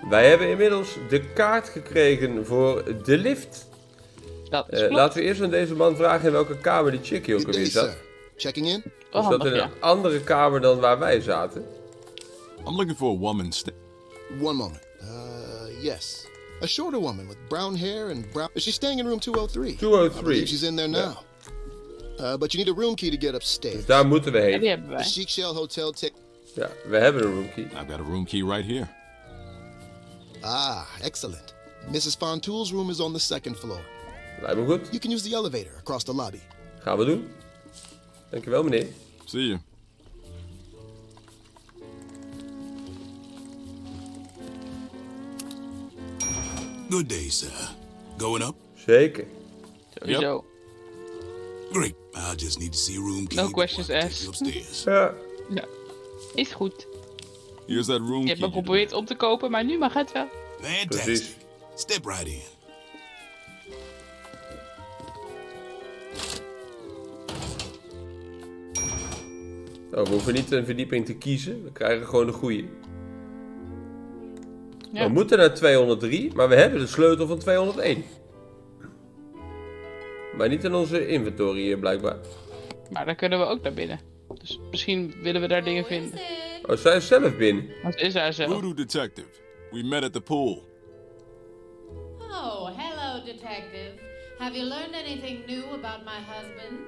Wij hebben inmiddels de kaart gekregen voor de lift. Dat is klopt. Laten we eerst aan deze man vragen in welke kamer die chickie ook alweer zat. Checking in? Wel Is dat handig, in ja. een andere kamer dan waar wij zaten? I'm looking for a woman. One moment. Yes. A shorter woman with brown hair and brown... She's staying in room 203. 203. I believe she's in there now. But you need a room key to get upstairs. Dus daar moeten we Ja, heen. die hebben The wij. Chic Shell Hotel Ja, we hebben een roomkey. I've got a room key right here. Ah, excellent. Mrs. Fontoole's room is on the second floor. Lijkt me goed. You can use the elevator across the lobby. Gaan we doen. Dankjewel, meneer. See you. Good day, sir. Going up? Zeker. Sowieso. Great. I just need to see a room key. No questions before I asked. take you upstairs. Ja. Ja. Is goed. Here's that room Je key. hebt me geprobeerd om te kopen, maar nu mag het wel. Fantastic. Precies. Step right in. Oh, we hoeven niet een verdieping te kiezen. We krijgen gewoon de goede. Ja. We moeten naar 203, maar we hebben de sleutel van 201. Maar niet in onze inventory hier, blijkbaar. Maar dan kunnen we ook naar binnen. Dus misschien willen we daar dingen vinden. Oh, zij is zelf binnen. Wat is daar zelf? Voodoo detective. We met at the pool. Oh, hello, detective. Have you learned anything new about my husband?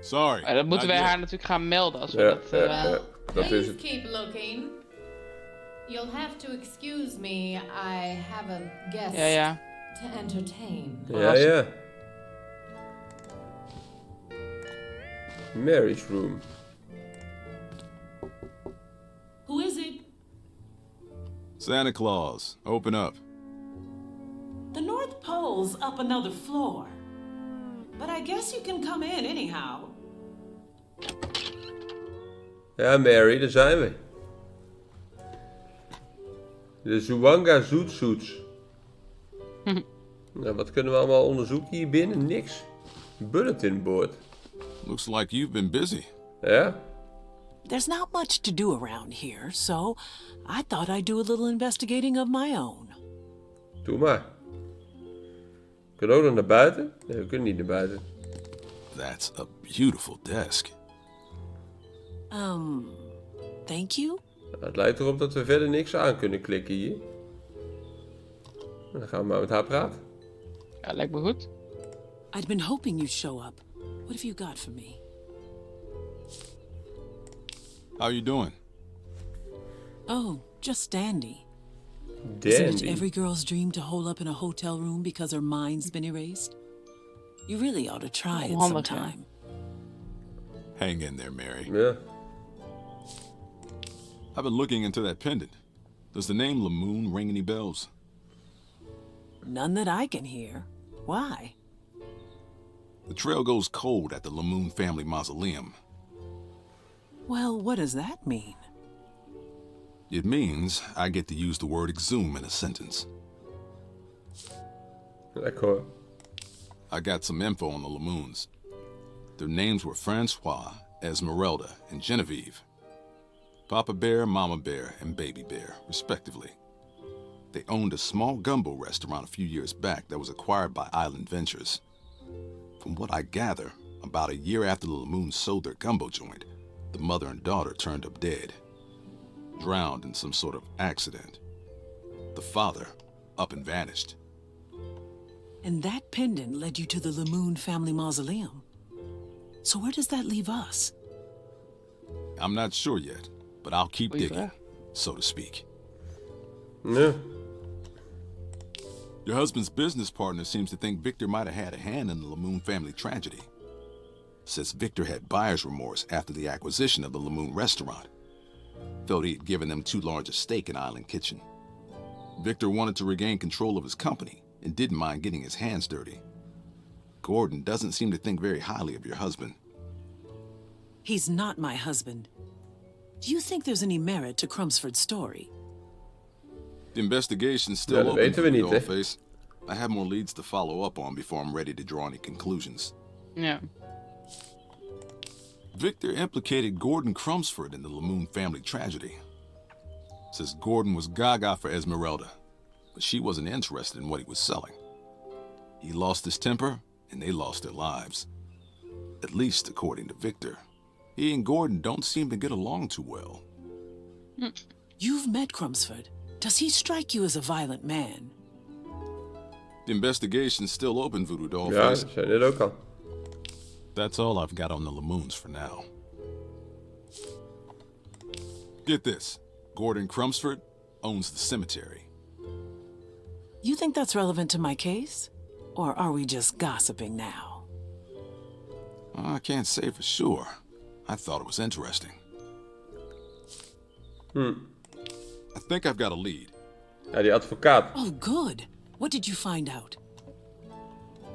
Sorry. Maar dat moeten not wij yet. haar natuurlijk gaan melden als we Ja, dat... ja. Well, dat is please het. keep looking. You'll have to excuse me. I have a guest Ja, ja. to entertain. Ja, ja. Mary's room. Who is it? Santa Claus, open up. The North Pole's up another floor. But I guess you can come in anyhow. Ja, Mary, daar zijn we. De Zuwanga Zoetzoets. Nou, wat kunnen we allemaal onderzoeken hier binnen? Niks. Bulletin board. Looks like you've been busy. Ja? There's not much to do around here, so I thought I'd do a little investigating of my own. Doe maar. We kunnen ook nog naar buiten? Nee, we kunnen niet naar buiten. That's a beautiful desk. Thank you? Nou, het lijkt erop dat we verder niks aan kunnen klikken hier. Dan gaan we maar met haar praten. Ja, lijkt me goed. I'd been hoping you'd show up. What have you got for me? How you doing? Oh, just dandy. Isn't it Dandy. every girl's dream to hole up in a hotel room because her mind's been erased? You really ought to try it Handig, hè? sometime. Hang in there, Mary. Ja. I've been looking into that pendant. Does the name LeMoon ring any bells? None that I can hear. Why? The trail goes cold at the LeMoon family mausoleum. Well, what does that mean? It means I get to use the word exhume in a sentence. Lekker hoor. I got some info on the LeMoons. Their names were Francois, Esmeralda, and Genevieve. Papa Bear, Mama Bear, and Baby Bear, respectively. They owned a small gumbo restaurant a few years back that was acquired by Island Ventures. From what I gather, about a year after the LeMoons sold their gumbo joint, the mother and daughter turned up dead, drowned in some sort of accident. The father up and vanished. And that pendant led you to the LeMoon family mausoleum. So where does that leave us? I'm not sure yet, but I'll keep Goeie digging, vraag. so to speak. Ja. Your husband's business partner seems to think Victor might have had a hand in the LeMoon family tragedy. Says Victor had buyer's remorse after the acquisition of the LeMoon restaurant. Felt he had given them too large a stake in Island Kitchen. Victor wanted to regain control of his company and didn't mind getting his hands dirty. Gordon doesn't seem to think very highly of your husband. He's not my husband. Do you think there's any merit to Crumsford's story? The investigation's Ja, still dat open, weten we niet, hè? Dollface. I have more leads to follow up on before I'm ready to draw any conclusions. Ja. Victor implicated Gordon Crumsford in the LeMoon family tragedy. Says Gordon was gaga for Esmeralda, but she wasn't interested in what he was selling. He lost his temper, and they lost their lives. At least according to Victor. He and Gordon don't seem to get along too well. You've met Crumsford. Does he strike you as a violent man? The investigation's still open, Voodoo doll Ja, face. dat zijn dit ook al. That's all I've got on the LeMoons for now. Get this. Gordon Crumsford owns the cemetery. You think that's relevant to my case? Or are we just gossiping now? I can't say for sure. I thought it was interesting. I think I've got a lead. Ja, die advocaat. Oh, good. What did you find out?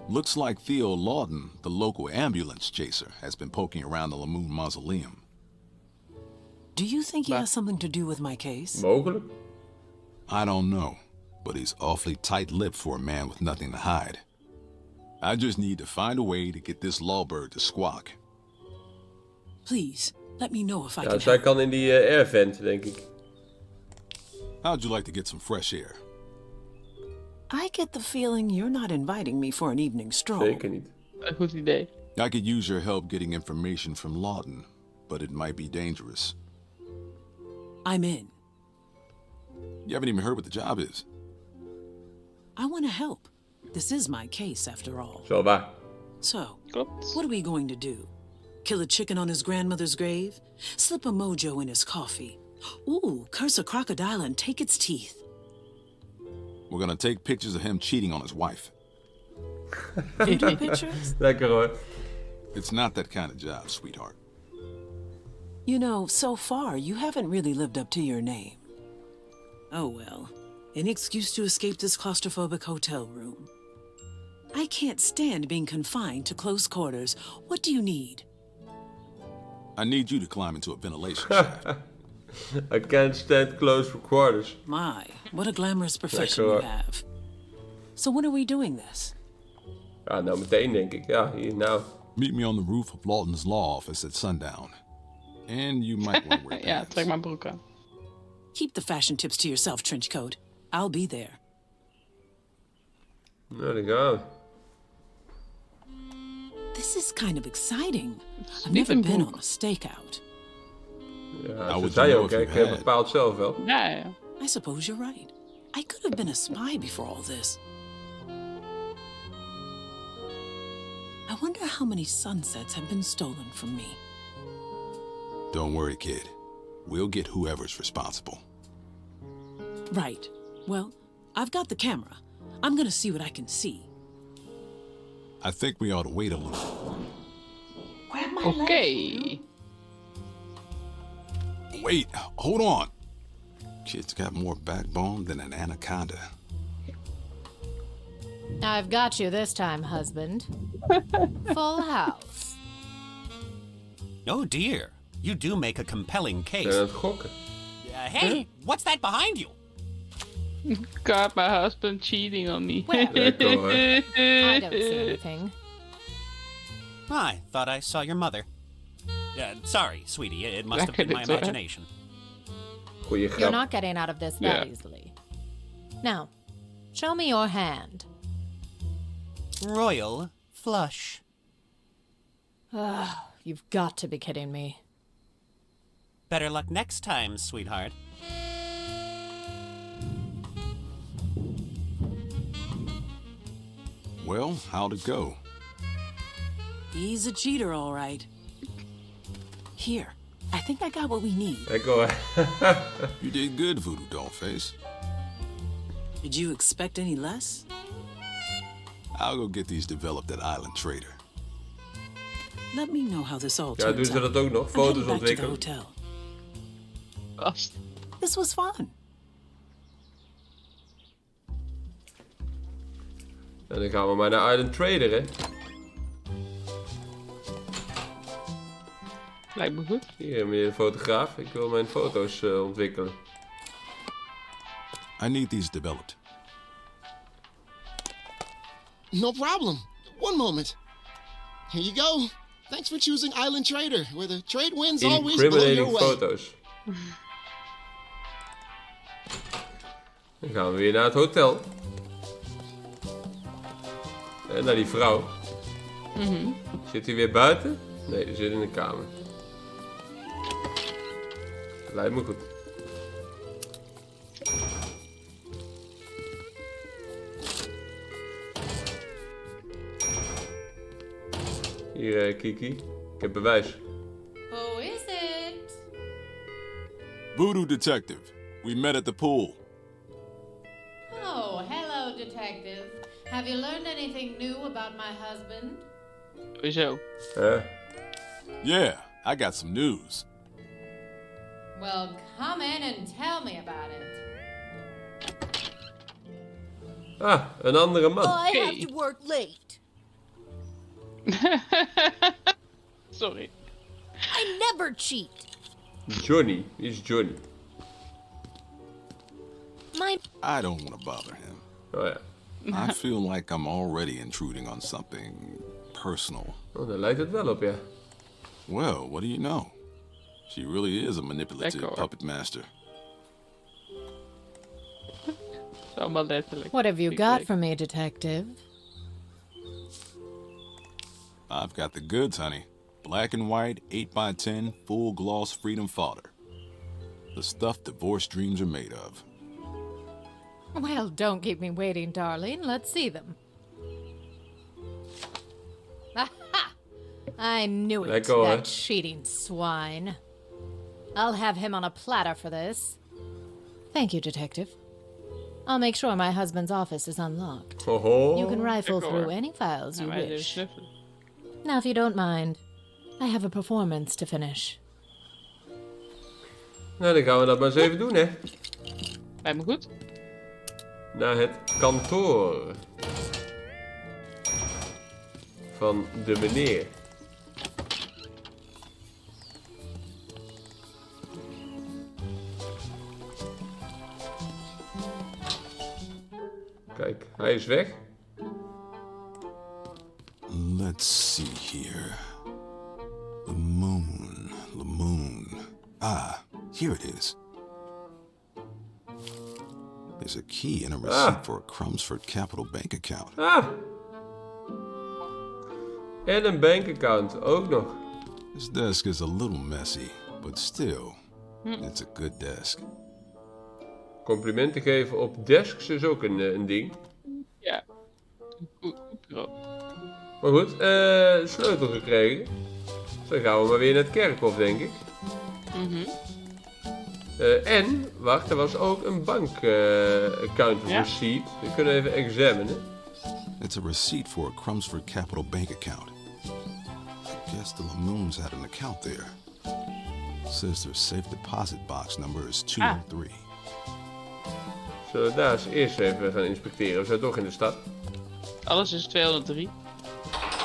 Looks like Theo Lawton, the local ambulance chaser, has been poking around the LeMoon mausoleum. Do you think he has something to do with my case? Mogelijk. I don't know, but he's awfully tight-lipped for a man with nothing to hide. I just need to find a way to get this lawbird to squawk. Please, let me know if I Ja, can zij help. kan in die air vent, denk ik. How'd you like to get some fresh air? I get the feeling you're not inviting me for an evening stroll. Zeker niet. Een goed idee. I could use your help getting information from Lawton, but it might be dangerous. I'm in. You haven't even heard what the job is. I want to help. This is my case, after all. Zo waar. So, Klopt. what are we going to do? Kill a chicken on his grandmother's grave? Slip a mojo in his coffee? Ooh, curse a crocodile and take its teeth? We're gonna take pictures of him cheating on his wife. Voodoo pictures? Lekker hoor. It's not that kind of job, sweetheart. You know, so far, you haven't really lived up to your name. Oh well. Any excuse to escape this claustrophobic hotel room. I can't stand being confined to close quarters. What do you need? I need you to climb into a ventilation shaft. I can't stand close for quarters. My, what a glamorous profession Lekker, you hoor. have. So when are we doing this? Ja, nou meteen denk ik. Ja, hier nou. Meet me on the roof of Lawton's law office at sundown. And you might want to wear Ja, pants. trek mijn broek aan. Keep the fashion tips to yourself, Trenchcoat. I'll be there. Nou, daar gaan we. This is kind of exciting. I've niet never een been boek. on a stakeout. Ja, How zo would zei je you ook, know hè. if Ik you had? bepaal het zelf wel. Ja, ja. I suppose you're right. I could have been a spy before all this. I wonder how many sunsets have been stolen from me. Don't worry, kid. We'll get whoever's responsible. Right. Well, I've got the camera. I'm gonna see what I can see. I think we ought to wait a little. Oké. Wait, hold on. Kid's got more backbone than an anaconda. I've got you this time, husband. Full house. Oh dear, you do make a compelling Zijn case. aan het gokken. Hey, what's that behind you? Got my husband cheating on me. Well, Lekker hoor. I don't see anything. I thought I saw your mother. Sorry, sweetie, it must have been my Lekker dit, hoor. imagination. Goeie You're grap. not getting out of this that Yeah. easily. Now, show me your hand. Royal flush. You've got to be kidding me. Better luck next time, sweetheart. Well, how'd it go? He's a cheater, all right. Here, I think I got what we need. Lekker hoor. You did good, Voodoo Dollface. Did you expect any less? I'll go get these developed at Island Trader. Let me know how this all Ja, doen turns ze out. dat ook nog? I'm Foto's heading back to the ontwikkelen. hotel. Gast. This was fun. En dan gaan we maar naar Island Trader, hè. Lijkt me goed. Hier, meneer de fotograaf. Ik wil mijn foto's ontwikkelen. I need these developed. No problem. One moment. Here you go. Thanks for choosing Island Trader, where the trade winds always blow your Incriminating way. foto's. Dan gaan we weer naar het hotel. En naar die vrouw. Zit hij weer buiten? Nee, hij zit in de kamer. Lijkt me goed. Hier, Kiki. Ik heb bewijs. Who is it? Voodoo detective. We met at the pool. Oh, hello, detective. Have you learned anything new about my husband? Sowieso. Yeah, I got some news. Well, come in and tell me about it. Ah, een andere man. I have to work late. Sorry. I never cheat. Johnny. Wie is Johnny? My I don't want to bother him. Oh ja. I feel like I'm already intruding on something personal. Oh, daar lijkt het wel op, ja. Well, what do you know? She really is a manipulative Lekker, hoor. puppet master. Allemaal letterlijk. What have you Niet got leuk. for me, detective? I've got the goods, honey. Black and white, 8x10, full gloss freedom fodder. The stuff divorce dreams are made of. Well, don't keep me waiting, darling. Let's see them. Aha! I knew it, Let go, that eh? cheating swine. I'll have him on a platter for this. Thank you, detective. I'll make sure my husband's office is unlocked. Hoho. You can rifle Lekker, through hoor. any files you Nou, wij even wish. snuffelen. Now, if you don't mind, I have a performance to finish. Nou, dan gaan we dat maar eens even doen, hè. Lijkt me goed. Naar het kantoor. Van de meneer. Kijk, hij is weg. Let's see here. LeMoon. Ah, here it is. There's a key and a receipt for a Chelmsford Capital bank account. Ah! En een bankaccount, ook nog. This desk is a little messy, but still, it's a good desk. Complimenten geven op desks is ook een ding. Ja. Goed bureau. Maar goed, sleutel gekregen. Dus dan gaan we maar weer naar het kerkhof, denk ik. En, wacht, er was ook een bankaccount Ja. receipt. We kunnen even examinen. It's a receipt for a Chelmsford Capital bank account. I guess the LeMoons had an account there. Says their safe deposit box number is 203. Zullen we daar eens eerst even gaan inspecteren? We zijn toch in de stad. Alles is 203.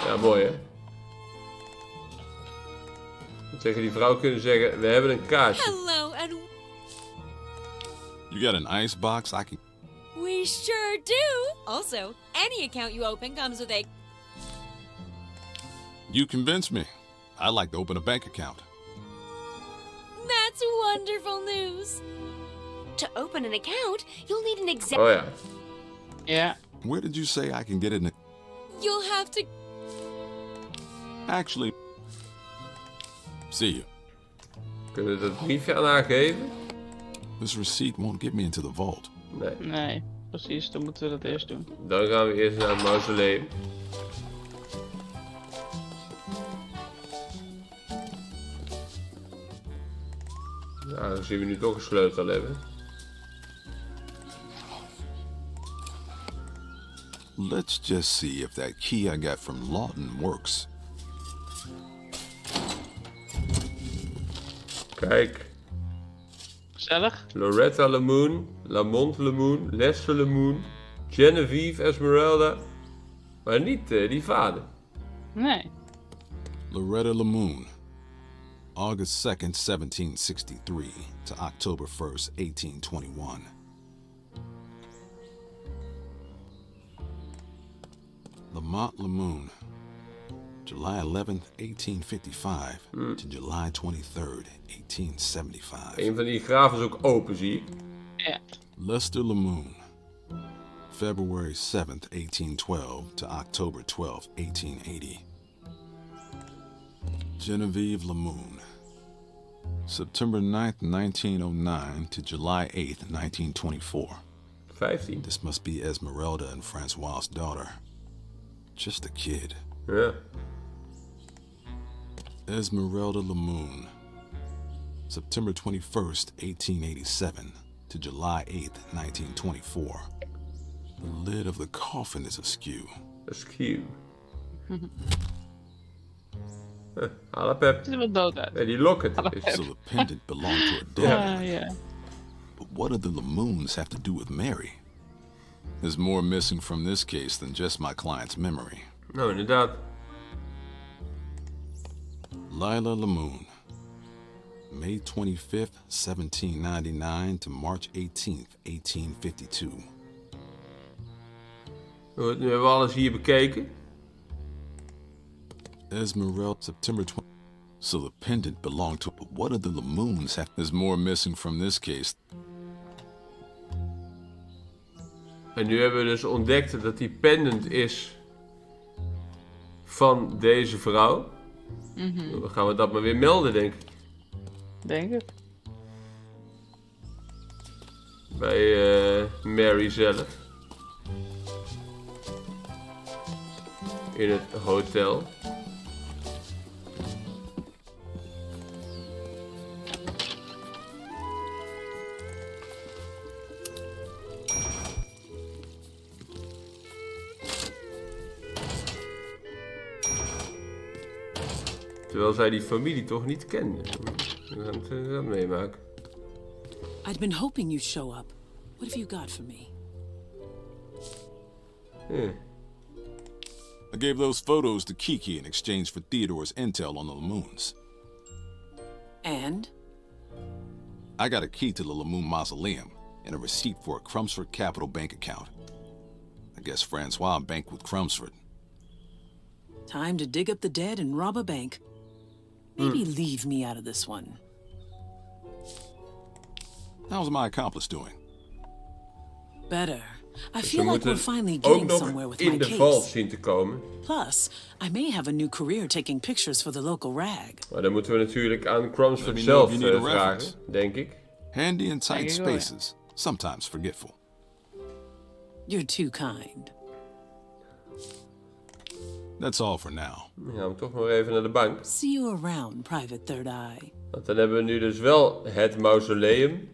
Ja, mooi hè. Dan tegen die vrouw kunnen zeggen, we hebben een kaartje. hello, and You got an ice box I can... we sure do. Also, any account you open comes with a. You convinced me. I'd like to open a bank account. That's wonderful news. To open an account, you'll need an exact. Oh ja. Ja. Where did you say I can get it? You'll have to. Actually, see you. Kunnen we dat briefje aan haar geven? This receipt won't get me into the vault. Nee. Nee. Precies, dan moeten we dat eerst doen. Dan gaan we eerst naar het mausoleum. Nou, aangezien we nu toch een sleutel hebben. Let's just see if that key I got from Lawton works. Kijk. Gezellig. Loretta LeMoon, Lamont LeMoon, Lester LeMoon, Genevieve Esmeralda. Maar niet die vader. Nee. Loretta LeMoon, August 2nd, 1763 to October 1st, 1821. Lamont LeMoon, July 11th, 1855 to July 23rd, 1875. Een van die graven is ook open, zie ik. Ja. Lester LeMoon. February 7th, 1812 to October 12th, 1880. Genevieve LeMoon. September 9th, 1909 to July 8th, 1924. 15. This must be Esmeralda and Francois's daughter. Just a kid. Ja. Esmeralda LeMoon. September 21st, 1887 to July 8th, 1924. The lid of the coffin is askew. Askew. Haal een pep. Ziet er wat dood uit. Nee, die locket is... So the pendant belonged to a dead Ja. But what do the LeMoons have to do with Mary? There's more missing from this case than just my client's memory. Nou, inderdaad. Lila LeMoon. May 25th, 1799 to March 18th, 1852. Nu hebben we alles hier bekeken. Esmeralda, September 20th. So the pendant belonged to... But what do the LeMoons have... There's more missing from this case. En nu hebben we dus ontdekt dat die pendant is van deze vrouw. Dan gaan we dat maar weer melden, denk ik. Denk ik. Bij Mary zelf. In het hotel. Terwijl zij die familie toch niet kende. We gaan het dat meemaken. I'd been hoping you'd show up. What have you got for me? Ja. I gave those photos to Kiki in exchange for Theodore's intel on the LeMoons. And? I got a key to the LeMoon mausoleum and a receipt for a Crumsford Capital Bank account. I guess Francois banked with Crumsford. Time to dig up the dead and rob a bank. Maybe leave me out of this one. How's my accomplice doing? Better. I Dus feel we like we're moeten finally ook getting somewhere nog with in my de val case. zien te komen. Plus, I may have a new career taking pictures for the local rag. Maar dan moeten we natuurlijk aan Crumsford Let me know zelf if you need a vragen, reference. denk ik. Handy in tight There you go, yeah. spaces, sometimes forgetful. You're too kind. That's all for now. Dan gaan we toch maar even naar de bank. See you around, Private Third Eye. Want dan hebben we nu dus wel het mausoleum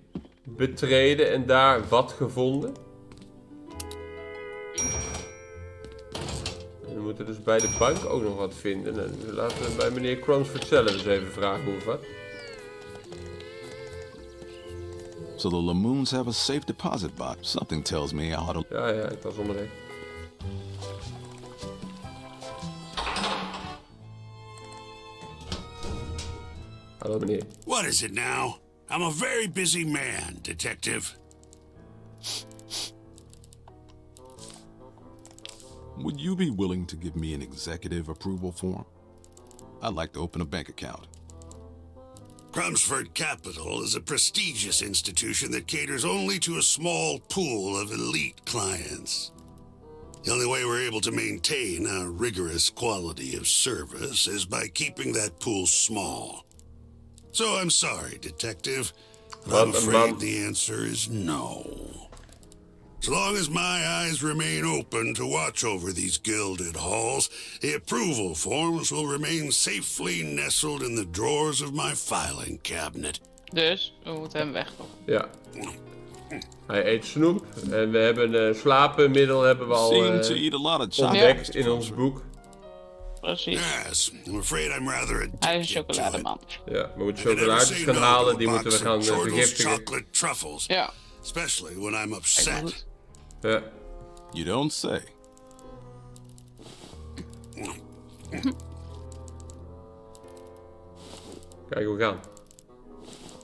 betreden en daar wat gevonden. En we moeten dus bij de bank ook nog wat vinden. En laten we bij meneer Crumsford zelf eens even vragen hoe of wat. So the LeMoons have a safe deposit box. Something tells me I ought to... Ja, ik was onderweg. Hallo meneer. What is it now? I'm a very busy man, detective. Would you be willing to give me an executive approval form? I'd like to open a bank account. Crumsford Capital is a prestigious institution that caters only to a small pool of elite clients. The only way we're able to maintain a rigorous quality of service is by keeping that pool small. So I'm sorry, Detective, but I'm afraid the answer is no. As long as my eyes remain open to watch over these gilded halls, the approval forms will remain safely nestled in the drawers of my filing cabinet. Dus, we moeten hem wegkomen. Ja. Hij eet snoep en we hebben slapenmiddel hebben we al Seem to eat a lot of chocolate. ontdekt in ons boek. Precies. Yes, I'm afraid I'm rather Hij is een addicted to it. chocolademan. Ja, we moeten I can never chocolaatjes say gaan no to halen, a die moeten we box gaan of Chortle's vergiftigen. chocolate truffles, Ja, especially when I'm kijk maar upset. goed. Ja. You don't say. Kijk hoe we gaan.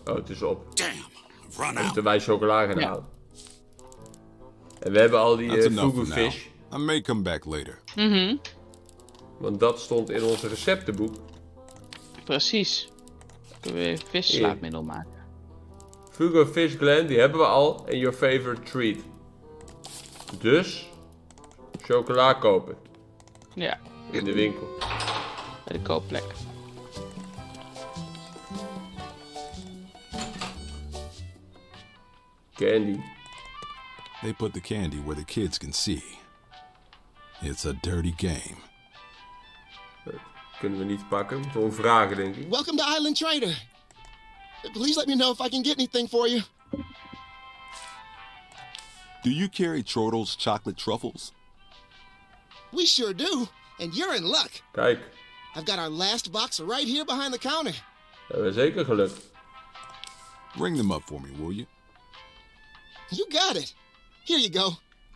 Oh, het is op. Damn, I've run Dan out. moeten wij chocola gaan Ja. halen. En we hebben al die That's enough Voodoo for now. fish. I may come back later. Want dat stond in ons receptenboek. Precies. Kunnen we weer visslaapmiddel maken. Fugo Fish Gland, die hebben we al. En your favorite treat. Dus, chocola kopen. Ja, In de winkel. bij de koopplek. Candy. They put the candy where the kids can see. It's a dirty game. Kunnen we niet pakken. Gewoon vragen, denk ik. Welcome to Island Trader. Please let me know if I can get anything for you. Do you carry Chortle's chocolate truffles? We sure do, and you're in luck. Kijk, I've got our last box right here behind the counter. dat hebben we zeker geluk. Ring them up for me, will you? You got it. Here you go.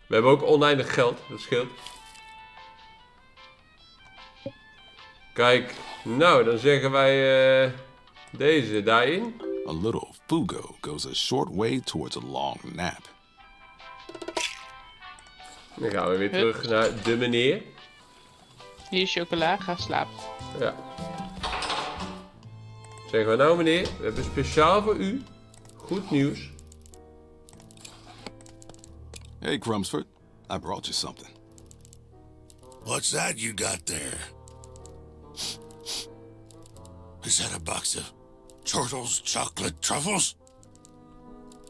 We hebben ook oneindig geld, dat scheelt. Kijk, nou, dan zeggen wij deze daarin. A little fugo goes a short way towards a long nap. Dan gaan we weer terug naar de meneer. Hier is chocola, ga slapen. Ja. Zeggen we nou meneer, we hebben speciaal voor u goed nieuws. Hey, Crumsford, I brought you something. What's that you got there? Is that a box of Chortle's chocolate truffles?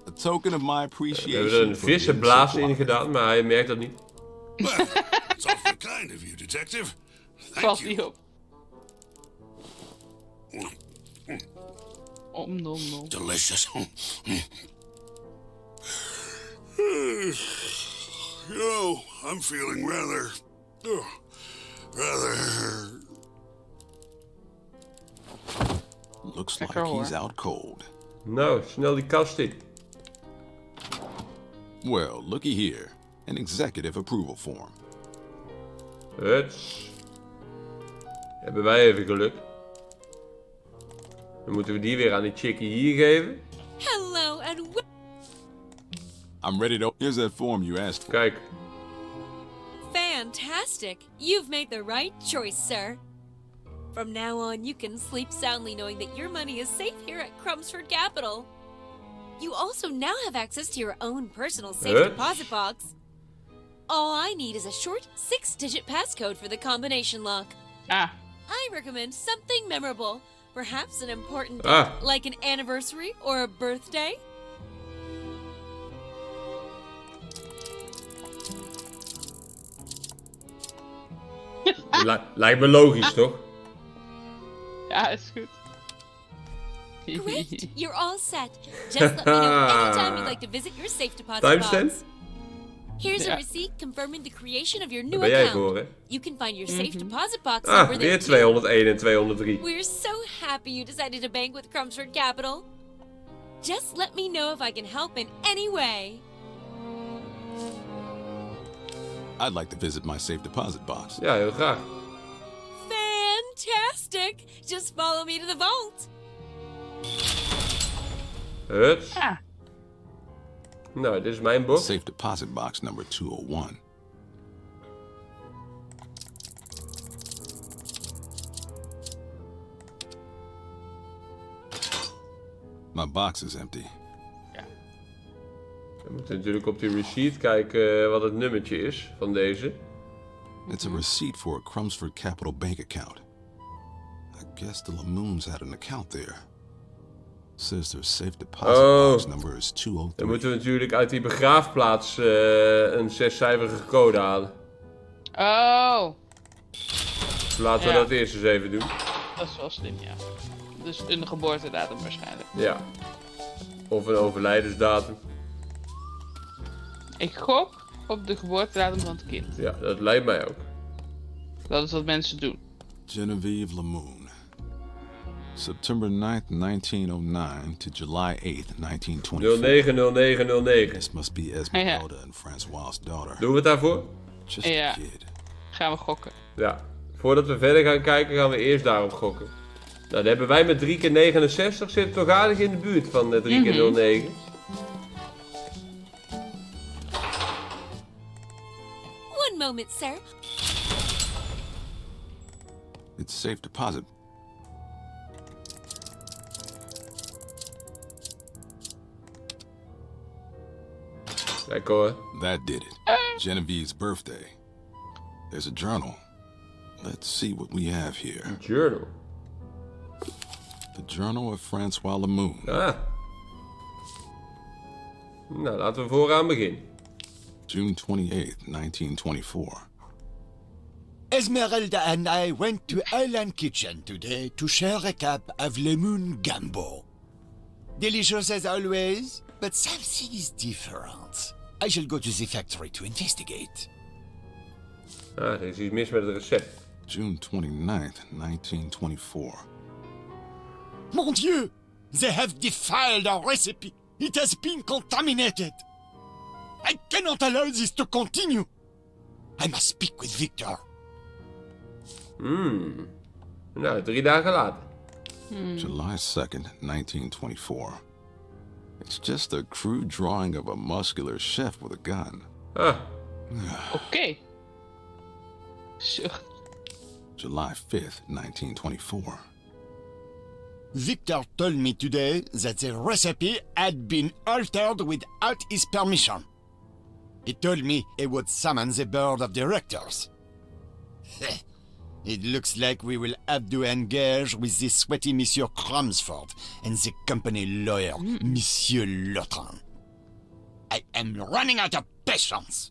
A token of my We appreciation. hebben er een vissenblaas in gedaan, maar hij merkt dat niet. Well, it's awfully kind of you, detective. Thank Valt you. niet op. Om, nom, nom. Delicious. You know, I'm feeling rather... Looks Lekker like hoor. he's out cold. Nou, snel die kast in. Well, looky here. An executive approval form. Huts. Hebben wij even geluk. Dan moeten we die weer aan die chickie hier geven. Hello and I'm ready to... Here's that form you asked for. Kijk, fantastic! You've made the right choice, sir. From now on, you can sleep soundly knowing that your money is safe here at Crumsford Capital. You also now have access to your own personal safe deposit box. All I need is a short 6-digit passcode for the combination lock. Ah, I recommend something memorable, perhaps an important day, Ah. like an anniversary or a birthday. lijkt me logisch, toch? ja, is goed. Great, you're all set. Just let me know anytime you'd like to visit your safe deposit Timestamp? box. Here's a Ja. receipt confirming the creation of your new Daar ben jij account. voor, hè? You can find your safe deposit box Ah, over there weer too. 201 en 203. We're so happy you decided to bank with Crumsford Capital. Just let me know if I can help in any way. I'd like to visit my safe deposit box. Ja, heel graag. Fantastic! Just follow me to the vault. Huts. Ah, Nou, dit is mijn box. Safe deposit box number 201. My box is empty. We moeten natuurlijk op die receipt kijken wat het nummertje is van deze. It's a receipt for a Crumsford Capital bank account. I guess the LeMoons had an account there. Says their safe deposit box number is Dan 203. moeten we natuurlijk uit die begraafplaats een 6-cijferige code halen. oh, Dus laten we Ja. dat eerst eens even doen. dat is wel slim, ja. Dus een geboortedatum waarschijnlijk. Ja. Of een overlijdensdatum. Ik gok op de geboortedatum van het kind. Ja, dat lijkt mij ook. Dat is wat mensen doen. Genevieve LeMoon. September 9th, 1909 to July 8th, 1924. 090909. This must be Esmeralda and Francois's daughter. Doen we het daarvoor? Just Ja. a kid. Gaan we gokken. Ja. Voordat we verder gaan kijken, gaan we eerst daarop gokken. Nou, dan hebben wij met 3 keer 69 zitten toch aardig in de buurt van 3 keer 09. One moment, sir. It's safe deposit. Lekker hoor. That did it. Genevieve's birthday. There's a journal. Let's see what we have here. Journal. The Journal of Francois LeMoon. Ah. Nou, laten we vooraan beginnen. June 28th, 1924. Esmeralda and I went to Island Kitchen today to share a cup of LeMoon gumbo. Delicious as always, but something is different. I shall go to the factory to investigate. Ah, er is iets mis met het recept. June 29th, 1924. Mon Dieu! They have defiled our recipe. It has been contaminated. I cannot allow this to continue. I must speak with Victor. Nou, 3 dagen later. July 2nd, 1924. It's just a crude drawing of a muscular chef with a gun. Ah. Oké. Zucht. July 5th, 1924. Victor told me today that the recipe had been altered without his permission. He told me he would summon the board of directors. It looks like we will have to engage with the sweaty Monsieur Crumsford and the company lawyer, Monsieur Lotran. I am running out of patience.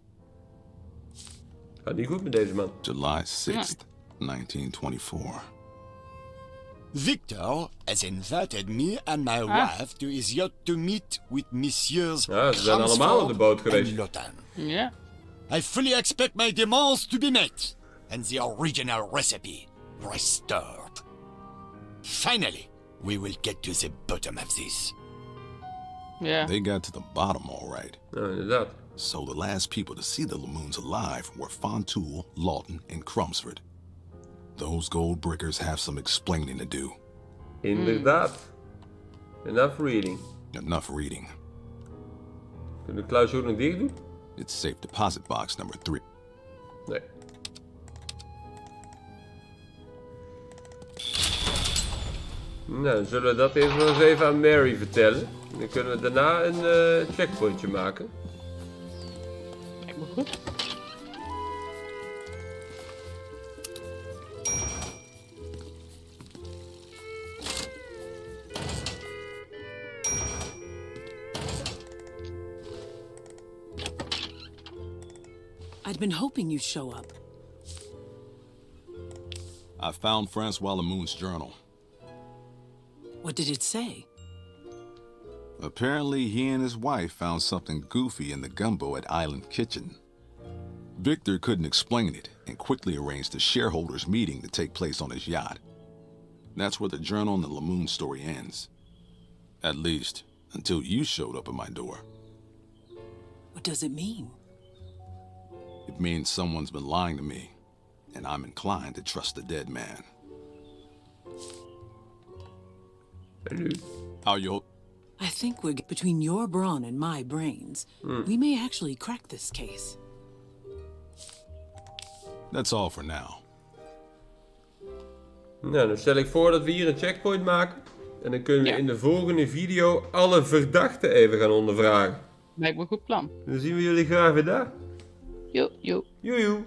Gaat niet goed met deze man. July 6th, 1924. Victor has invited me and my wife to his yacht to meet with Messieurs Ja, ze zijn allemaal op de boot and geweest. Lotan. Ja. I fully expect my demands to be met and the original recipe restored. Finally, we will get to the bottom of this. Ja. They got to the bottom all right. Nou, inderdaad. So the last people to see the LeMoons alive were Fontoul, Lawton, and Crumsford. Those gold brickers have some explaining to do. Inderdaad. Enough reading. Enough reading. Kunnen we de kluis ook nog dicht doen? It's safe deposit box number 3. Nee. Nou, dan zullen we dat eerst wel eens even aan Mary vertellen. Dan kunnen we daarna een checkpointje maken. Lijkt me goed. I'd been hoping you'd show up. I found Francois LeMoon's journal. What did it say? Apparently, he and his wife found something goofy in the gumbo at Island Kitchen. Victor couldn't explain it and quickly arranged a shareholders meeting to take place on his yacht. That's where the journal and the LeMoon story ends. At least, until you showed up at my door. What does it mean? It means someone's been lying to me, and I'm inclined to trust the dead man. En nu? How you... I think we're between your brawn and my brains. We may actually crack this case. That's all for now. Nou, dan stel ik voor dat we hier een checkpoint maken. En dan kunnen we in de volgende video alle verdachten even gaan ondervragen. Lijkt me een goed plan. Dan zien we jullie graag weer daar. Joe, joe. Joejoe.